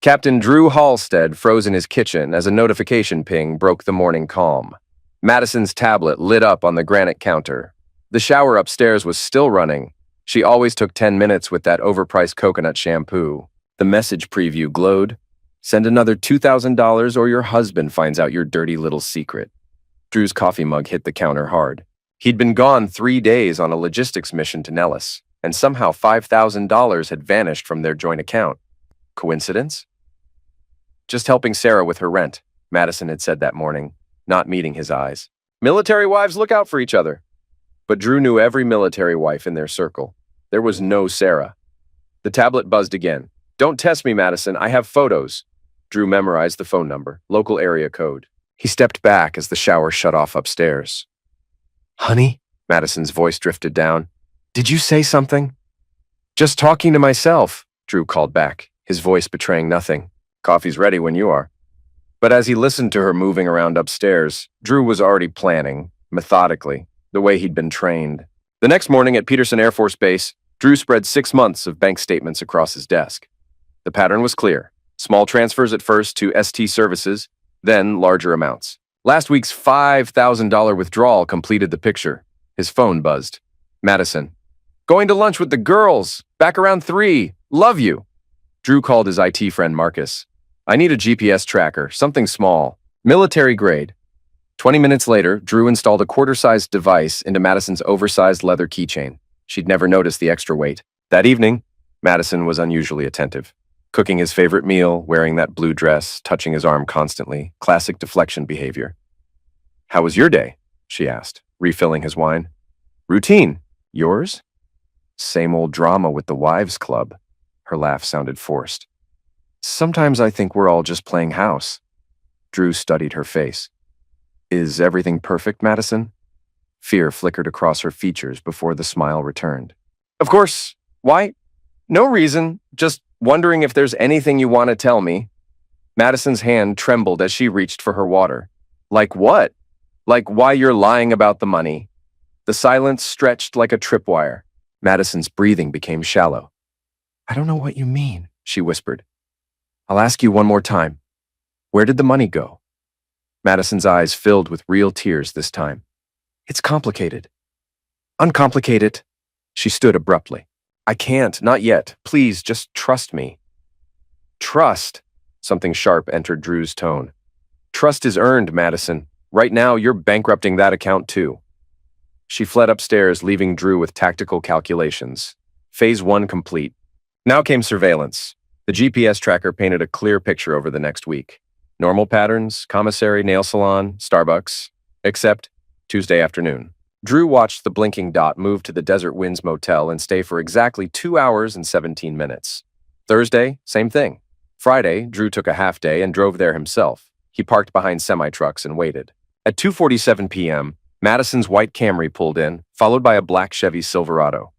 Captain Drew Halstead froze in his kitchen as a notification ping broke the morning calm. Madison's tablet lit up on the granite counter. The shower upstairs was still running. She always took 10 minutes with that overpriced coconut shampoo. The message preview glowed. Send another $2,000 or your husband finds out your dirty little secret. Drew's coffee mug hit the counter hard. He'd been gone 3 days on a logistics mission to Nellis, and somehow $5,000 had vanished from their joint account. Coincidence? Just helping Sarah with her rent, Madison had said that morning, not meeting his eyes. Military wives look out for each other. But Drew knew every military wife in their circle. There was no Sarah. The tablet buzzed again. Don't test me, Madison. I have photos. Drew memorized the phone number, local area code. He stepped back as the shower shut off upstairs. Honey? Madison's voice drifted down. Did you say something? Just talking to myself, Drew called back, his voice betraying nothing. Coffee's ready when you are. But as he listened to her moving around upstairs, Drew was already planning, methodically, the way he'd been trained. The next morning at Peterson Air Force Base, Drew spread 6 months of bank statements across his desk. The pattern was clear. Small transfers at first to ST Services, then larger amounts. Last week's $5,000 withdrawal completed the picture. His phone buzzed. Madison. Going to lunch with the girls. Back around 3. Love you. Drew called his IT friend Marcus. I need a GPS tracker, something small. Military grade. 20 minutes later, Drew installed a quarter-sized device into Madison's oversized leather keychain. She'd never noticed the extra weight. That evening, Madison was unusually attentive. Cooking his favorite meal, wearing that blue dress, touching his arm constantly. Classic deflection behavior. How was your day? She asked, refilling his wine. Routine. Yours? Same old drama with the wives' club. Her laugh sounded forced. Sometimes I think we're all just playing house. Drew studied her face. Is everything perfect, Madison? Fear flickered across her features before the smile returned. Of course. Why? No reason. Just wondering if there's anything you want to tell me. Madison's hand trembled as she reached for her water. Like what? Like why you're lying about the money. The silence stretched like a tripwire. Madison's breathing became shallow. I don't know what you mean, she whispered. I'll ask you one more time. Where did the money go? Madison's eyes filled with real tears this time. It's complicated. Uncomplicate it. She stood abruptly. I can't, not yet. Please, just trust me. Trust. Something sharp entered Drew's tone. Trust is earned, Madison. Right now, you're bankrupting that account too. She fled upstairs, leaving Drew with tactical calculations. Phase 1 complete. Now came surveillance. The GPS tracker painted a clear picture over the next week. Normal patterns, commissary, nail salon, Starbucks, except Tuesday afternoon. Drew watched the blinking dot move to the Desert Winds Motel and stay for exactly 2 hours and 17 minutes. Thursday, same thing. Friday, Drew took a half day and drove there himself. He parked behind semi-trucks and waited. At 2:47 p.m., Madison's white Camry pulled in, followed by a black Chevy Silverado.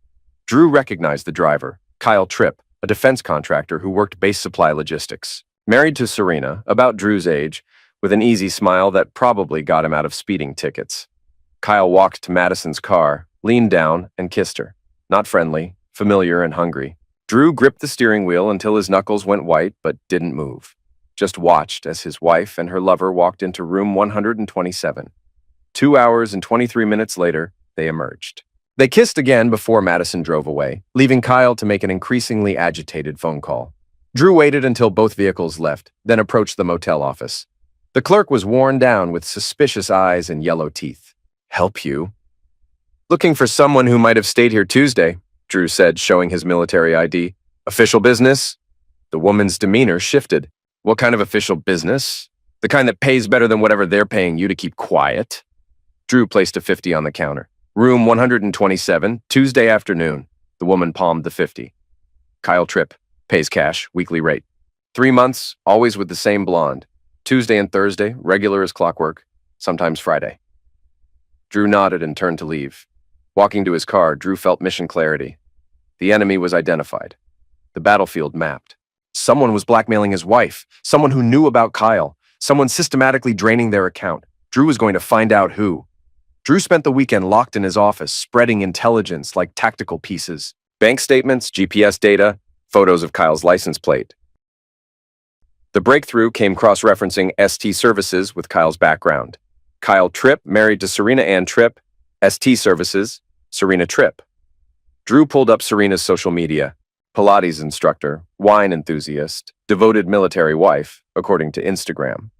Drew recognized the driver, Kyle Tripp, a defense contractor who worked base supply logistics. Married to Serena, about Drew's age, with an easy smile that probably got him out of speeding tickets. Kyle walked to Madison's car, leaned down, and kissed her. Not friendly, familiar and hungry. Drew gripped the steering wheel until his knuckles went white but didn't move. Just watched as his wife and her lover walked into room 127. 2 hours and 23 minutes later, they emerged. They kissed again before Madison drove away, leaving Kyle to make an increasingly agitated phone call. Drew waited until both vehicles left, then approached the motel office. The clerk was worn down with suspicious eyes and yellow teeth. Help you? Looking for someone who might have stayed here Tuesday, Drew said, showing his military ID. Official business? The woman's demeanor shifted. What kind of official business? The kind that pays better than whatever they're paying you to keep quiet? Drew placed a 50 on the counter. Room 127, Tuesday afternoon. The woman palmed the 50. Kyle Tripp. Pays cash, weekly rate. 3 months, always with the same blonde. Tuesday and Thursday, regular as clockwork. Sometimes Friday. Drew nodded and turned to leave. Walking to his car, Drew felt mission clarity. The enemy was identified. The battlefield mapped. Someone was blackmailing his wife. Someone who knew about Kyle. Someone systematically draining their account. Drew was going to find out who. Drew spent the weekend locked in his office, spreading intelligence like tactical pieces. Bank statements, GPS data, photos of Kyle's license plate. The breakthrough came cross-referencing ST Services with Kyle's background. Kyle Tripp, married to Serena Ann Tripp, ST Services, Serena Tripp. Drew pulled up Serena's social media. Pilates instructor, wine enthusiast, devoted military wife, according to Instagram.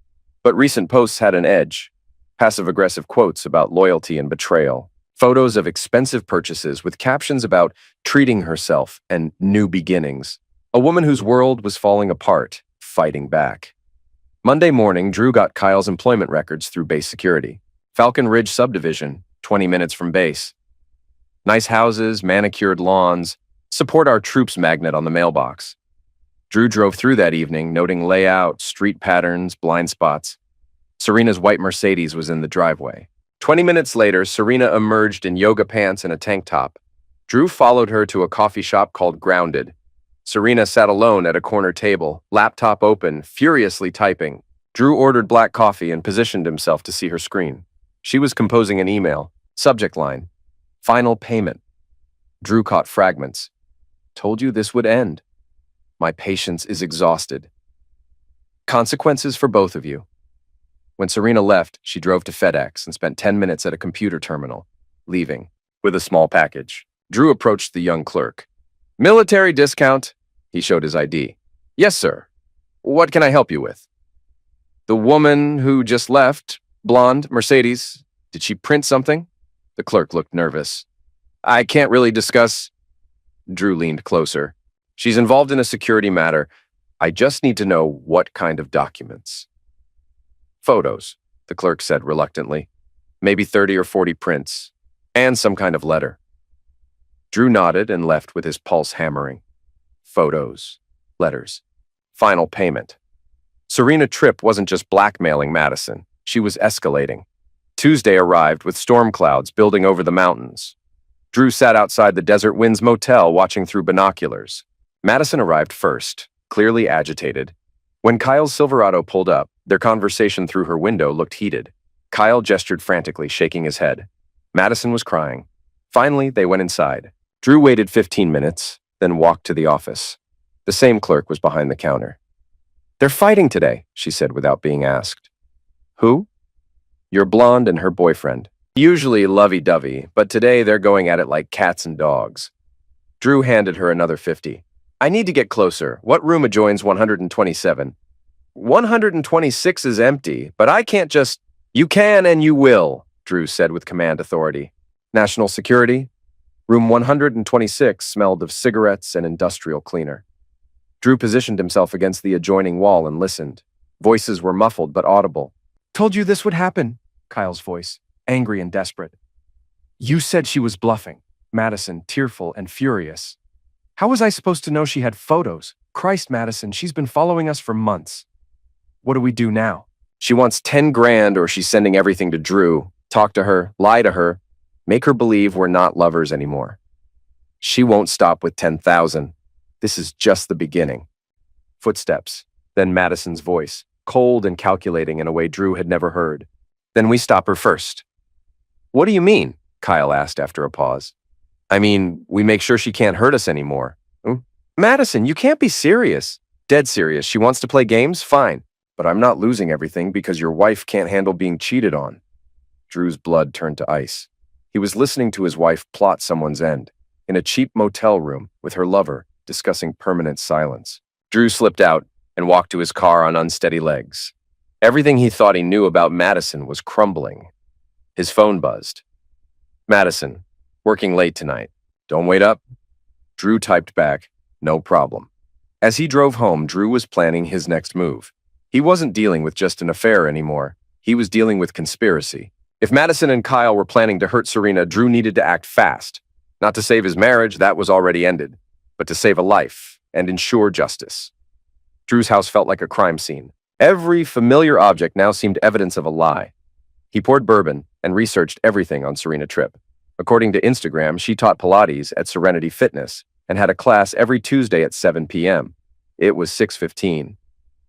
But recent posts had an edge. Passive-aggressive quotes about loyalty and betrayal. Photos of expensive purchases with captions about treating herself and new beginnings. A woman whose world was falling apart, fighting back. Monday morning, Drew got Kyle's employment records through base security. Falcon Ridge subdivision, 20 minutes from base. Nice houses, manicured lawns, support our troops magnet on the mailbox. Drew drove through that evening, noting layout, street patterns, blind spots. Serena's white Mercedes was in the driveway. 20 minutes later, Serena emerged in yoga pants and a tank top. Drew followed her to a coffee shop called Grounded. Serena sat alone at a corner table, laptop open, furiously typing. Drew ordered black coffee and positioned himself to see her screen. She was composing an email. Subject line: final payment. Drew caught fragments. Told you this would end. My patience is exhausted. Consequences for both of you. When Serena left, she drove to FedEx and spent 10 minutes at a computer terminal, leaving with a small package. Drew approached the young clerk. Military discount. He showed his ID. Yes, sir. What can I help you with? The woman who just left, blonde, Mercedes, did she print something? The clerk looked nervous. I can't really discuss. Drew leaned closer. She's involved in a security matter. I just need to know what kind of documents. Photos, the clerk said reluctantly. Maybe 30 or 40 prints, and some kind of letter. Drew nodded and left with his pulse hammering. Photos, letters, final payment. Serena Tripp wasn't just blackmailing Madison. She was escalating. Tuesday arrived with storm clouds building over the mountains. Drew sat outside the Desert Winds Motel watching through binoculars. Madison arrived first, clearly agitated. When Kyle's Silverado pulled up, their conversation through her window looked heated. Kyle gestured frantically, shaking his head. Madison was crying. Finally, they went inside. Drew waited 15 minutes, then walked to the office. The same clerk was behind the counter. They're fighting today, she said without being asked. Who? Your blonde and her boyfriend. Usually lovey-dovey, but today they're going at it like cats and dogs. Drew handed her another 50. I need to get closer. What room adjoins 127? 126 is empty, but I can't just... You can and you will, Drew said with command authority. National security? Room 126 smelled of cigarettes and industrial cleaner. Drew positioned himself against the adjoining wall and listened. Voices were muffled but audible. Told you this would happen, Kyle's voice, angry and desperate. You said she was bluffing. Madison, tearful and furious. How was I supposed to know she had photos? Christ, Madison, she's been following us for months. What do we do now? She wants 10 grand or she's sending everything to Drew. Talk to her, lie to her, make her believe we're not lovers anymore. She won't stop with 10,000. This is just the beginning. Footsteps, then Madison's voice, cold and calculating in a way Drew had never heard. Then we stop her first. What do you mean? Kyle asked after a pause. I mean, we make sure she can't hurt us anymore. Madison, you can't be serious. Dead serious. She wants to play games? Fine. But I'm not losing everything because your wife can't handle being cheated on. Drew's blood turned to ice. He was listening to his wife plot someone's end, in a cheap motel room with her lover, discussing permanent silence. Drew slipped out and walked to his car on unsteady legs. Everything he thought he knew about Madison was crumbling. His phone buzzed. Madison, working late tonight. Don't wait up. Drew typed back, no problem. As he drove home, Drew was planning his next move. He wasn't dealing with just an affair anymore. He was dealing with conspiracy. If Madison and Kyle were planning to hurt Serena, Drew needed to act fast. Not to save his marriage, that was already ended, but to save a life and ensure justice. Drew's house felt like a crime scene. Every familiar object now seemed evidence of a lie. He poured bourbon and researched everything on Serena Tripp. According to Instagram, she taught Pilates at Serenity Fitness and had a class every Tuesday at 7 p.m. It was 6:15.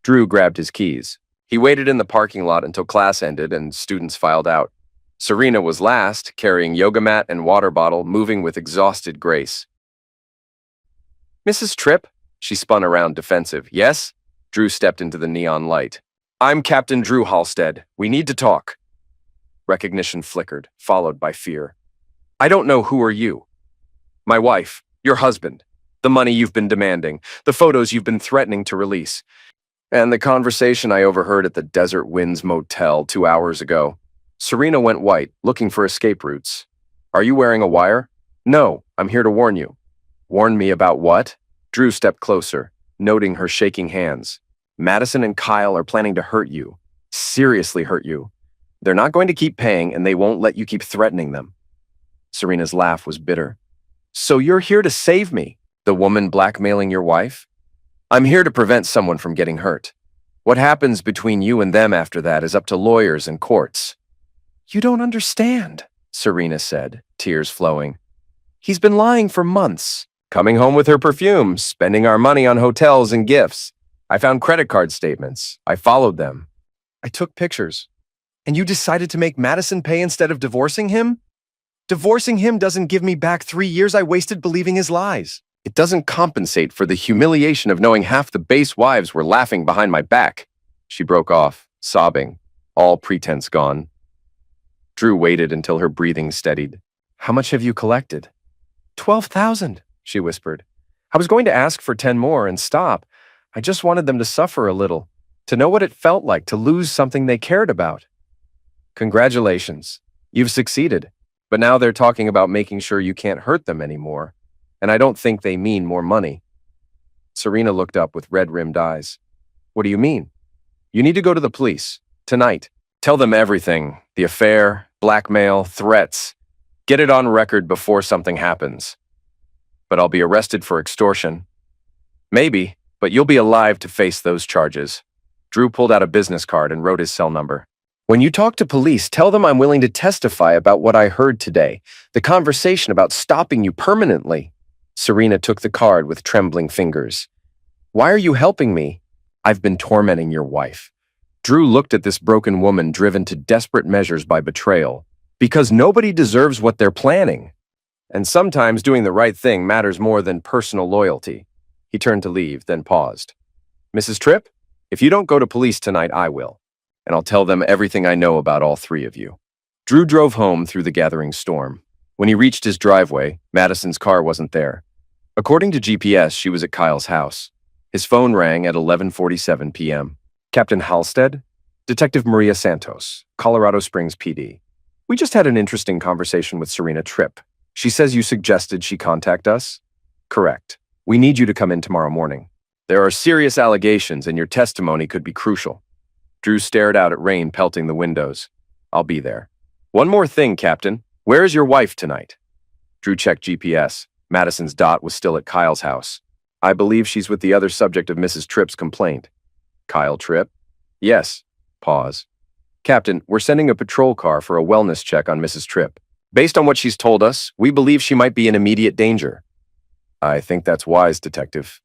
Drew grabbed his keys. He waited in the parking lot until class ended and students filed out. Serena was last, carrying yoga mat and water bottle, moving with exhausted grace. Mrs. Tripp? She spun around defensive. Yes? Drew stepped into the neon light. I'm Captain Drew Halstead. We need to talk. Recognition flickered, followed by fear. I don't know who are you. My wife, your husband, the money you've been demanding, the photos you've been threatening to release, and the conversation I overheard at the Desert Winds Motel 2 hours ago. Serena went white, looking for escape routes. Are you wearing a wire? No, I'm here to warn you. Warn me about what? Drew stepped closer, noting her shaking hands. Madison and Kyle are planning to hurt you. Seriously hurt you. They're not going to keep paying, and they won't let you keep threatening them. Serena's laugh was bitter. So you're here to save me, the woman blackmailing your wife? I'm here to prevent someone from getting hurt. What happens between you and them after that is up to lawyers and courts. You don't understand, Serena said, tears flowing. He's been lying for months, coming home with her perfume, spending our money on hotels and gifts. I found credit card statements. I followed them. I took pictures. And you decided to make Madison pay instead of divorcing him? Divorcing him doesn't give me back 3 years I wasted believing his lies. It doesn't compensate for the humiliation of knowing half the base wives were laughing behind my back. She broke off, sobbing, all pretense gone. Drew waited until her breathing steadied. How much have you collected? 12,000, she whispered. I was going to ask for 10 more and stop. I just wanted them to suffer a little, to know what it felt like to lose something they cared about. Congratulations. You've succeeded. But now they're talking about making sure you can't hurt them anymore. And I don't think they mean more money. Serena looked up with red-rimmed eyes. What do you mean? You need to go to the police. Tonight. Tell them everything. The affair, blackmail, threats. Get it on record before something happens. But I'll be arrested for extortion. Maybe, but you'll be alive to face those charges. Drew pulled out a business card and wrote his cell number. When you talk to police, tell them I'm willing to testify about what I heard today, the conversation about stopping you permanently. Serena took the card with trembling fingers. Why are you helping me? I've been tormenting your wife. Drew looked at this broken woman driven to desperate measures by betrayal, because nobody deserves what they're planning. And sometimes doing the right thing matters more than personal loyalty. He turned to leave, then paused. Mrs. Tripp, if you don't go to police tonight, I will. And I'll tell them everything I know about all three of you. Drew drove home through the gathering storm. When he reached his driveway, Madison's car wasn't there. According to GPS, she was at Kyle's house. His phone rang at 11:47 p.m. Captain Halstead? Detective Maria Santos, Colorado Springs PD. We just had an interesting conversation with Serena Tripp. She says you suggested she contact us? Correct. We need you to come in tomorrow morning. There are serious allegations and your testimony could be crucial. Drew stared out at rain pelting the windows. I'll be there. One more thing, Captain. Where is your wife tonight? Drew checked GPS. Madison's dot was still at Kyle's house. I believe she's with the other subject of Mrs. Tripp's complaint. Kyle Tripp? Yes. Pause. Captain, we're sending a patrol car for a wellness check on Mrs. Tripp. Based on what she's told us, we believe she might be in immediate danger. I think that's wise, Detective.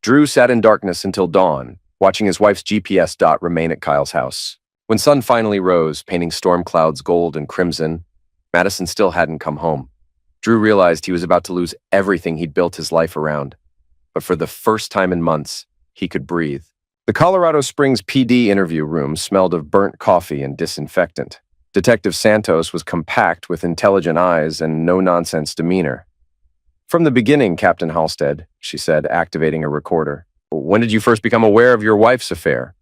Drew sat in darkness until dawn, watching his wife's GPS dot remain at Kyle's house. When sun finally rose, painting storm clouds gold and crimson, Madison still hadn't come home. Drew realized he was about to lose everything he'd built his life around. But for the first time in months, he could breathe. The Colorado Springs PD interview room smelled of burnt coffee and disinfectant. Detective Santos was compact with intelligent eyes and no-nonsense demeanor. From the beginning, Captain Halstead, she said, activating a recorder. When did you first become aware of your wife's affair?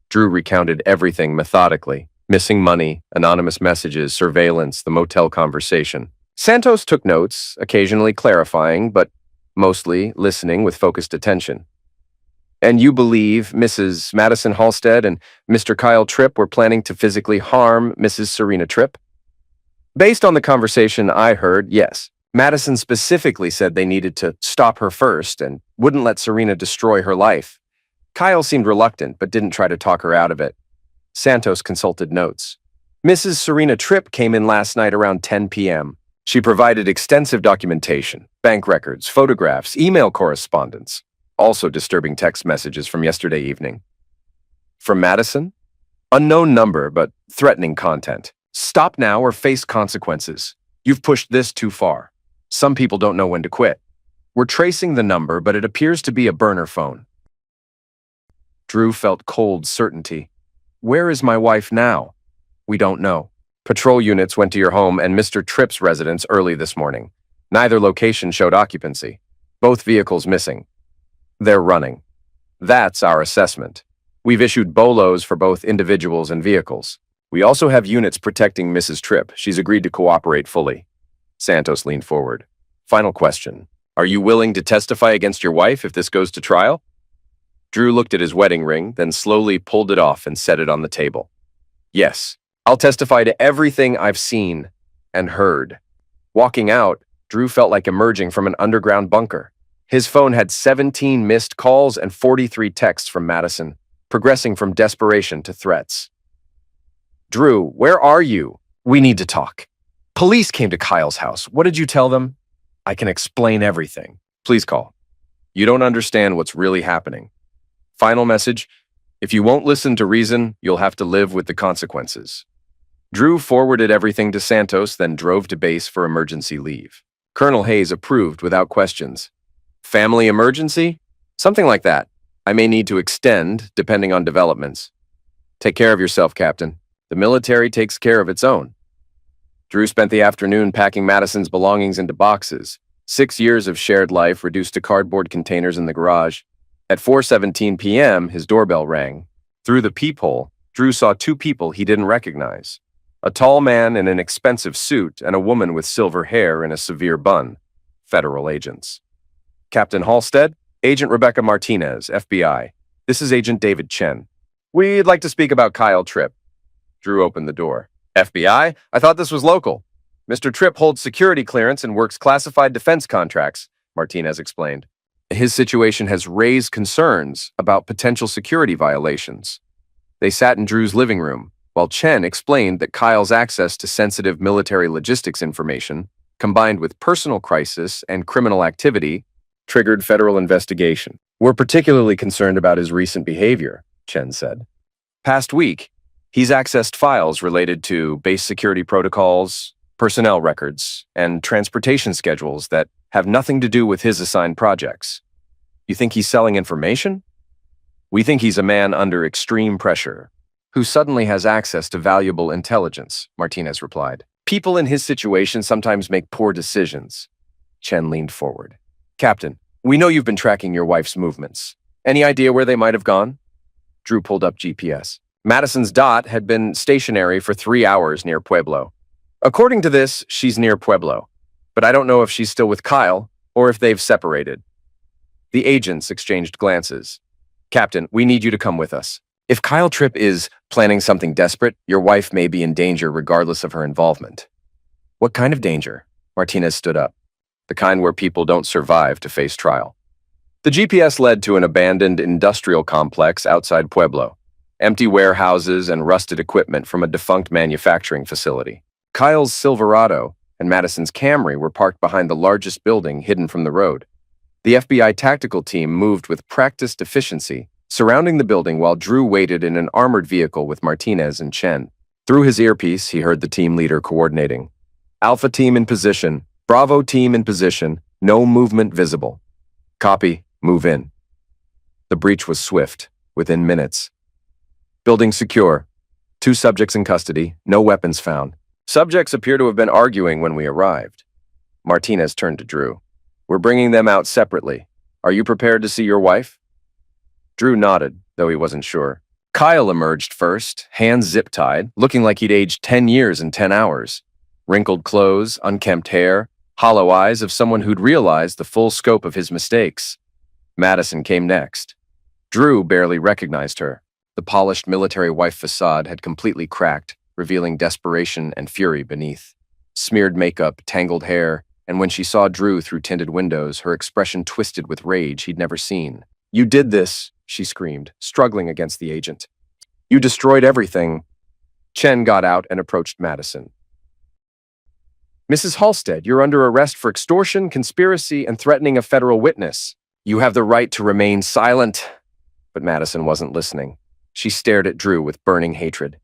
Drew recounted everything methodically. Missing money, anonymous messages, surveillance, the motel conversation. Santos took notes, occasionally clarifying, but mostly listening with focused attention. And you believe Mrs. Madison Halstead and Mr. Kyle Tripp were planning to physically harm Mrs. Serena Tripp? Based on the conversation I heard, yes. Madison specifically said they needed to stop her first and wouldn't let Serena destroy her life. Kyle seemed reluctant, but didn't try to talk her out of it. Santos consulted notes. Mrs. Serena Tripp came in last night around 10 p.m. She provided extensive documentation, bank records, photographs, email correspondence, also disturbing text messages from yesterday evening. From Madison? Unknown number, but threatening content. Stop now or face consequences. You've pushed this too far. Some people don't know when to quit. We're tracing the number, but it appears to be a burner phone. Drew felt cold certainty. Where is my wife now? We don't know. Patrol units went to your home and Mr. Tripp's residence early this morning. Neither location showed occupancy. Both vehicles missing. They're running. That's our assessment. We've issued BOLOs for both individuals and vehicles. We also have units protecting Mrs. Tripp. She's agreed to cooperate fully. Santos leaned forward. Final question. Are you willing to testify against your wife if this goes to trial? Drew looked at his wedding ring, then slowly pulled it off and set it on the table. Yes, I'll testify to everything I've seen and heard. Walking out, Drew felt like emerging from an underground bunker. His phone had 17 missed calls and 43 texts from Madison, progressing from desperation to threats. Drew, where are you? We need to talk. Police came to Kyle's house. What did you tell them? I can explain everything. Please call. You don't understand what's really happening. Final message. If you won't listen to reason, you'll have to live with the consequences. Drew forwarded everything to Santos, then drove to base for emergency leave. Colonel Hayes approved without questions. Family emergency? Something like that. I may need to extend, depending on developments. Take care of yourself, Captain. The military takes care of its own. Drew spent the afternoon packing Madison's belongings into boxes. 6 years of shared life reduced to cardboard containers in the garage. At 4:17 p.m., his doorbell rang. Through the peephole, Drew saw 2 people he didn't recognize. A tall man in an expensive suit and a woman with silver hair in a severe bun. Federal agents. Captain Halstead, Agent Rebecca Martinez, FBI. This is Agent David Chen. We'd like to speak about Kyle Tripp. Drew opened the door. FBI? I thought this was local. Mr. Tripp holds security clearance and works classified defense contracts, Martinez explained. His situation has raised concerns about potential security violations. They sat in Drew's living room, while Chen explained that Kyle's access to sensitive military logistics information, combined with personal crisis and criminal activity, triggered federal investigation. We're particularly concerned about his recent behavior, Chen said. Past week, he's accessed files related to base security protocols, personnel records, and transportation schedules that have nothing to do with his assigned projects. You think he's selling information? We think he's a man under extreme pressure, who suddenly has access to valuable intelligence, Martinez replied. People in his situation sometimes make poor decisions. Chen leaned forward. Captain, we know you've been tracking your wife's movements. Any idea where they might have gone? Drew pulled up GPS. Madison's dot had been stationary for 3 hours near Pueblo. According to this, she's near Pueblo, but I don't know if she's still with Kyle or if they've separated. The agents exchanged glances. Captain, we need you to come with us. If Kyle Tripp is planning something desperate, your wife may be in danger regardless of her involvement. What kind of danger? Martinez stood up. The kind where people don't survive to face trial. The GPS led to an abandoned industrial complex outside Pueblo. Empty warehouses and rusted equipment from a defunct manufacturing facility. Kyle's Silverado and Madison's Camry were parked behind the largest building hidden from the road. The FBI tactical team moved with practiced efficiency, surrounding the building while Drew waited in an armored vehicle with Martinez and Chen. Through his earpiece, he heard the team leader coordinating. Alpha team in position. Bravo team in position. No movement visible. Copy. Move in. The breach was swift, within minutes. Building secure. 2 subjects in custody. No weapons found. Subjects appear to have been arguing when we arrived. Martinez turned to Drew. We're bringing them out separately. Are you prepared to see your wife? Drew nodded, though he wasn't sure. Kyle emerged first, hands zip-tied, looking like he'd aged 10 years in 10 hours. Wrinkled clothes, unkempt hair, hollow eyes of someone who'd realized the full scope of his mistakes. Madison came next. Drew barely recognized her. The polished military wife facade had completely cracked, revealing desperation and fury beneath. Smeared makeup, tangled hair, and when she saw Drew through tinted windows, her expression twisted with rage he'd never seen. You did this, she screamed, struggling against the agent. You destroyed everything. Chen got out and approached Madison. Mrs. Halstead, you're under arrest for extortion, conspiracy, and threatening a federal witness. You have the right to remain silent. But Madison wasn't listening. She stared at Drew with burning hatred.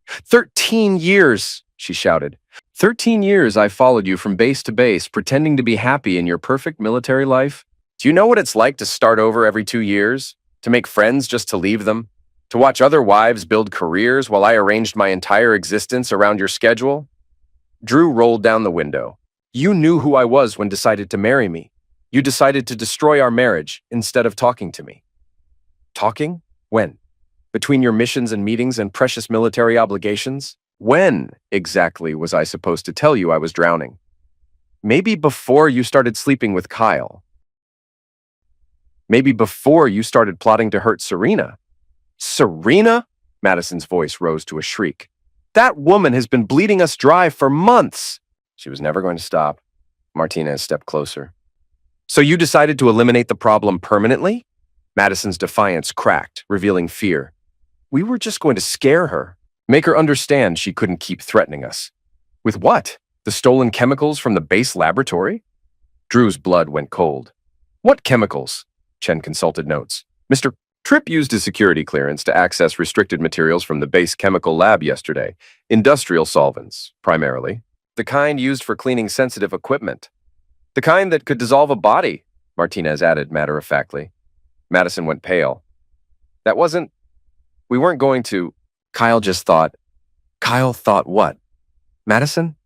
13 years, she shouted. 13 years I've followed you from base to base, pretending to be happy in your perfect military life. Do you know what it's like to start over every 2 years? To make friends just to leave them? To watch other wives build careers while I arranged my entire existence around your schedule? Drew rolled down the window. You knew who I was when decided to marry me. You decided to destroy our marriage instead of talking to me. Talking? When? Between your missions and meetings and precious military obligations? When exactly was I supposed to tell you I was drowning? Maybe before you started sleeping with Kyle. Maybe before you started plotting to hurt Serena. Serena? Madison's voice rose to a shriek. That woman has been bleeding us dry for months. She was never going to stop. Martinez stepped closer. So you decided to eliminate the problem permanently? Madison's defiance cracked, revealing fear. We were just going to scare her. Make her understand she couldn't keep threatening us. With what? The stolen chemicals from the base laboratory? Drew's blood went cold. What chemicals? Chen consulted notes. Mr. Tripp used his security clearance to access restricted materials from the base chemical lab yesterday. Industrial solvents, primarily. The kind used for cleaning sensitive equipment. The kind that could dissolve a body, Martinez added matter-of-factly. Madison went pale. We weren't going to. Kyle thought what? Madison?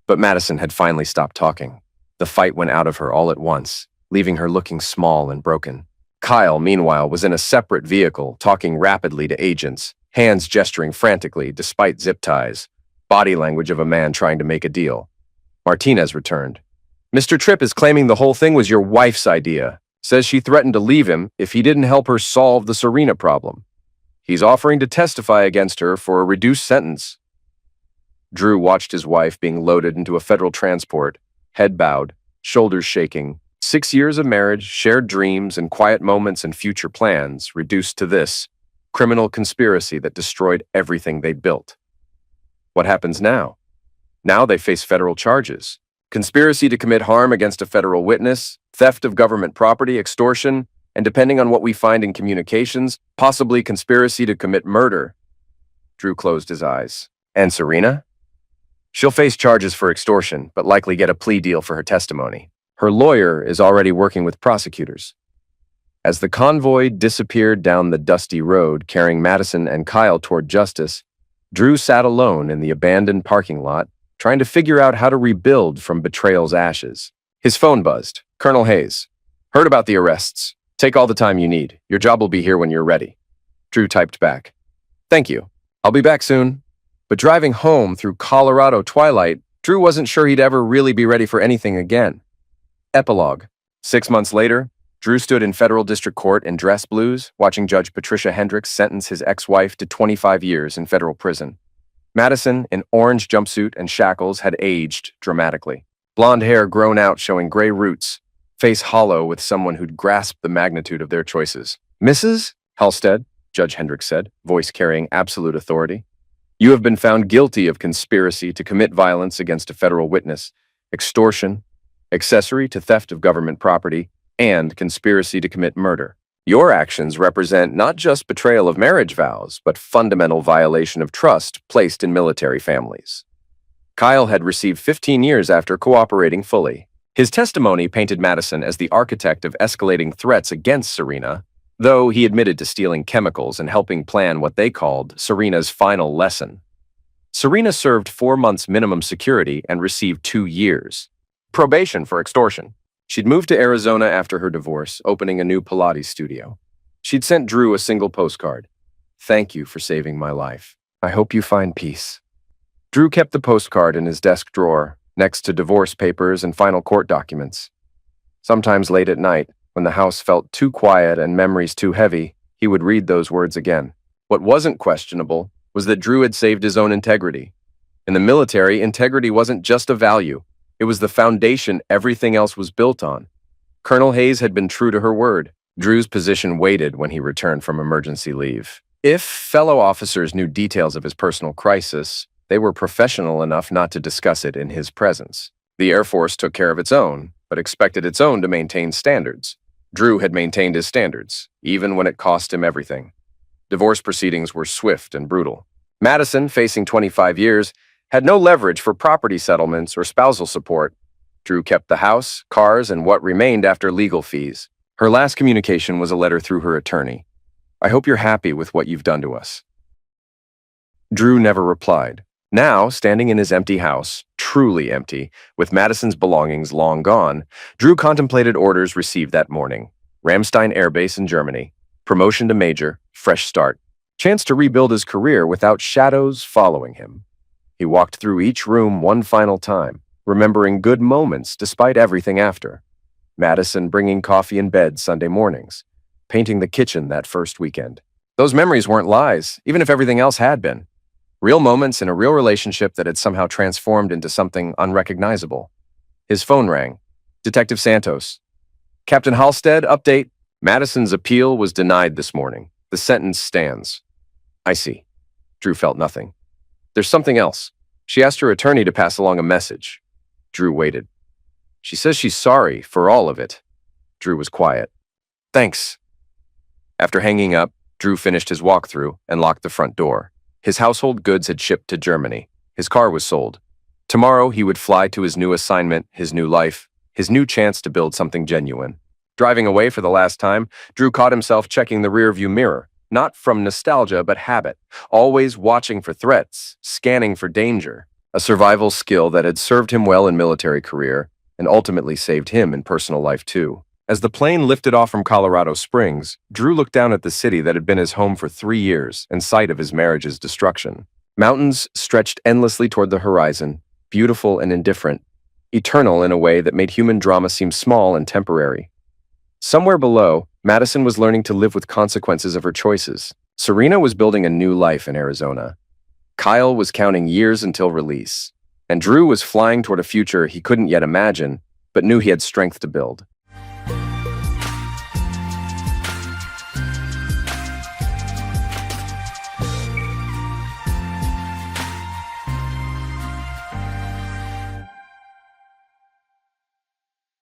But Madison had finally stopped talking. The fight went out of her all at once, leaving her looking small and broken. Kyle, meanwhile, was in a separate vehicle, talking rapidly to agents, hands gesturing frantically despite zip ties, body language of a man trying to make a deal. Martinez returned. Mr. Tripp is claiming the whole thing was your wife's idea. Says she threatened to leave him if he didn't help her solve the Serena problem. He's offering to testify against her for a reduced sentence. Drew watched his wife being loaded into a federal transport, head bowed, shoulders shaking. 6 years of marriage, shared dreams and quiet moments and future plans reduced to this criminal conspiracy that destroyed everything they'd built. What happens now? Now they face federal charges. Conspiracy to commit harm against a federal witness, theft of government property, extortion, and depending on what we find in communications, possibly conspiracy to commit murder. Drew closed his eyes. And Serena? She'll face charges for extortion, but likely get a plea deal for her testimony. Her lawyer is already working with prosecutors. As the convoy disappeared down the dusty road carrying Madison and Kyle toward justice, Drew sat alone in the abandoned parking lot, trying to figure out how to rebuild from betrayal's ashes. His phone buzzed. Colonel Hayes. Heard about the arrests. Take all the time you need. Your job will be here when you're ready. Drew typed back. Thank you. I'll be back soon. But driving home through Colorado twilight, Drew wasn't sure he'd ever really be ready for anything again. Epilogue. 6 months later, Drew stood in federal district court in dress blues, watching Judge Patricia Hendricks sentence his ex-wife to 25 years in federal prison. Madison, in orange jumpsuit and shackles, had aged dramatically. Blonde hair grown out showing gray roots, face hollow with someone who'd grasped the magnitude of their choices. Mrs. Halstead, Judge Hendricks said, voice carrying absolute authority. You have been found guilty of conspiracy to commit violence against a federal witness, extortion, accessory to theft of government property, and conspiracy to commit murder. Your actions represent not just betrayal of marriage vows, but fundamental violation of trust placed in military families. Kyle had received 15 years after cooperating fully. His testimony painted Madison as the architect of escalating threats against Serena, though he admitted to stealing chemicals and helping plan what they called Serena's final lesson. Serena served 4 months minimum security and received 2 years. Probation for extortion. She'd moved to Arizona after her divorce, opening a new Pilates studio. She'd sent Drew a single postcard. Thank you for saving my life. I hope you find peace. Drew kept the postcard in his desk drawer, next to divorce papers and final court documents. Sometimes late at night, when the house felt too quiet and memories too heavy, he would read those words again. What wasn't questionable was that Drew had saved his own integrity. In the military, integrity wasn't just a value. It was the foundation everything else was built on. Colonel Hayes had been true to her word. Drew's position waited when he returned from emergency leave. If fellow officers knew details of his personal crisis, they were professional enough not to discuss it in his presence. The Air Force took care of its own, but expected its own to maintain standards. Drew had maintained his standards, even when it cost him everything. Divorce proceedings were swift and brutal. Madison, facing 25 years, had no leverage for property settlements or spousal support. Drew kept the house, cars, and what remained after legal fees. Her last communication was a letter through her attorney. I hope you're happy with what you've done to us. Drew never replied. Now, standing in his empty house, truly empty, with Madison's belongings long gone, Drew contemplated orders received that morning. Ramstein Air Base in Germany. Promotion to major, fresh start. Chance to rebuild his career without shadows following him. He walked through each room one final time, remembering good moments despite everything after. Madison bringing coffee in bed Sunday mornings. Painting the kitchen that first weekend. Those memories weren't lies, even if everything else had been. Real moments in a real relationship that had somehow transformed into something unrecognizable. His phone rang. Detective Santos. Captain Halstead, update. Madison's appeal was denied this morning. The sentence stands. I see. Drew felt nothing. There's something else. She asked her attorney to pass along a message. Drew waited. She says she's sorry for all of it. Drew was quiet. Thanks. After hanging up, Drew finished his walkthrough and locked the front door. His household goods had shipped to Germany. His car was sold. Tomorrow, he would fly to his new assignment, his new life, his new chance to build something genuine. Driving away for the last time, Drew caught himself checking the rearview mirror, not from nostalgia but habit, always watching for threats, scanning for danger, a survival skill that had served him well in military career and ultimately saved him in personal life too. As the plane lifted off from Colorado Springs, Drew looked down at the city that had been his home for 3 years and site of his marriage's destruction. Mountains stretched endlessly toward the horizon, beautiful and indifferent, eternal in a way that made human drama seem small and temporary. Somewhere below, Madison was learning to live with consequences of her choices. Serena was building a new life in Arizona. Kyle was counting years until release. And Drew was flying toward a future he couldn't yet imagine, but knew he had strength to build.